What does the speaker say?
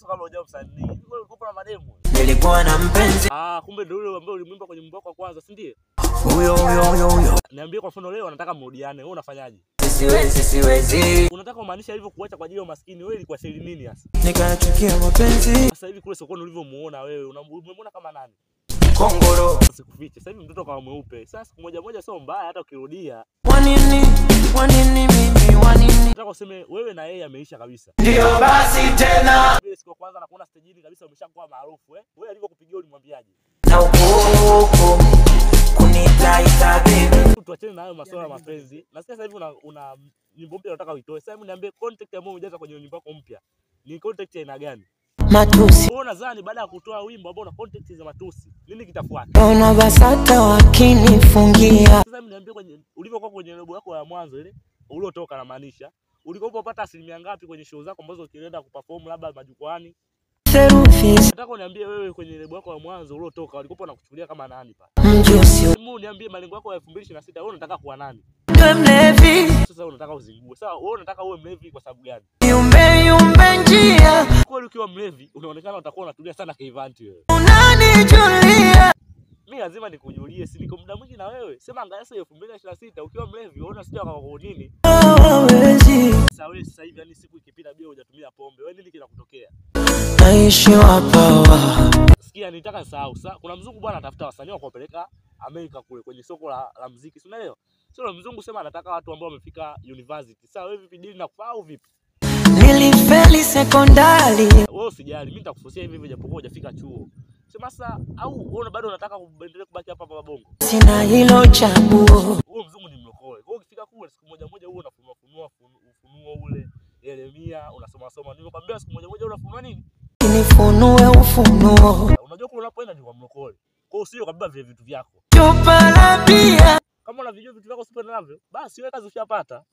kama unajua msanii. Wewe uko na mademu. Nilikuwa na mpenzi. Kumbe ndio yule ambaye ulimwimba kwenye wimbo wako wa kwanza, si ndiye? Huyo. Niambie kwa mfano leo anataka mrudiane, wewe unafanyaje? Siwezi. Unataka kumaanisha hivyo kuacha kwa ajili ya umaskini, wewe ilikuwa siri nini hasa? Nikachukia mapenzi. Sasa hivi kule sokoni ulivyomuona wewe, unamuona kama nani? Kongoro. Sikufiche. Sasa hivi mtoto kama mweupe. Sasa siku moja sio mbaya hata ukirudia. Wanini mimi wanini? Nataka useme wewe na yeye ameisha kabisa. Ndio basi tena. Ile siku kwanza nakuona stage kabisa umeshakuwa maarufu Wewe alivyokupigia ulimwambiaje? Na uko kunitaita baby. Tuachane na hayo masuala ya mapenzi. Nasikia sasa hivi una nyimbo mpya unataka uitoe. Sasa hebu niambie content ambayo umejaza kwenye nyimbo yako mpya. Ni content ya aina gani? Matusi. Wewe unadhani baada ya kutoa wimbo ambao una content za matusi, nini kitafuata? Ona basata wakinifungia. Sasa hebu niambie ulivyokuwa kwenye lebo yako ya mwanzo ile uliotoka na maanisha, ulikopo upata asilimia ngapi kwenye show zako ambazo ukienda kuperform labda majukwani? Nataka uniambie wewe kwenye lebo yako ya mwanzo uliotoka walikopo wanakuchukulia kama nani pale? Mjusi. Hebu niambie malengo yako ya 2026 wewe unataka kuwa nani? Mlevi. Sasa unataka uzingue. Sasa wewe unataka uwe mlevi kwa sababu gani? Yumbe njia. Kwa ukiwa mlevi unaonekana utakuwa unatumia sana Keivanti wewe. Unanijulia. Mimi lazima nikujulie, si niko muda mwingi na wewe. Sema angalia sasa 2026 ukiwa mlevi unaona sija kwa nini? Sasa wewe sasa hivi yani siku ikipita bila hujatumia pombe, wewe nini kinakutokea? Naishi hapa. Sikia nitaka sahau. Sasa kuna mzungu bwana anatafuta wasanii wa kupeleka Amerika kule kwenye soko la muziki. Si unaelewa? Sio mzungu sema anataka watu ambao wamefika university. Sasa wewe vipi dili na kufaa vipi? Nilifeli sekondari. Wewe usijali, mimi nitakufusia hivi japokuwa hujafika chuo. Sema sasa au wewe bado unataka kuendelea kubaki hapa Bongo? Sina hilo chaguo. Wewe mzungu ni mlokole. Wewe ukifika kule siku moja wewe unafunua ufunuo ule Yeremia unasoma. Nimekwambia siku moja unafunua nini? Nifunue ufunuo. Unajua kule unapoenda ni kwa mlokole. Kwa hiyo usije kabeba vile vitu vyako. Chupa la bia. Kama unavijua vitu vyako usipo navyo, basi wewe kazi ushapata.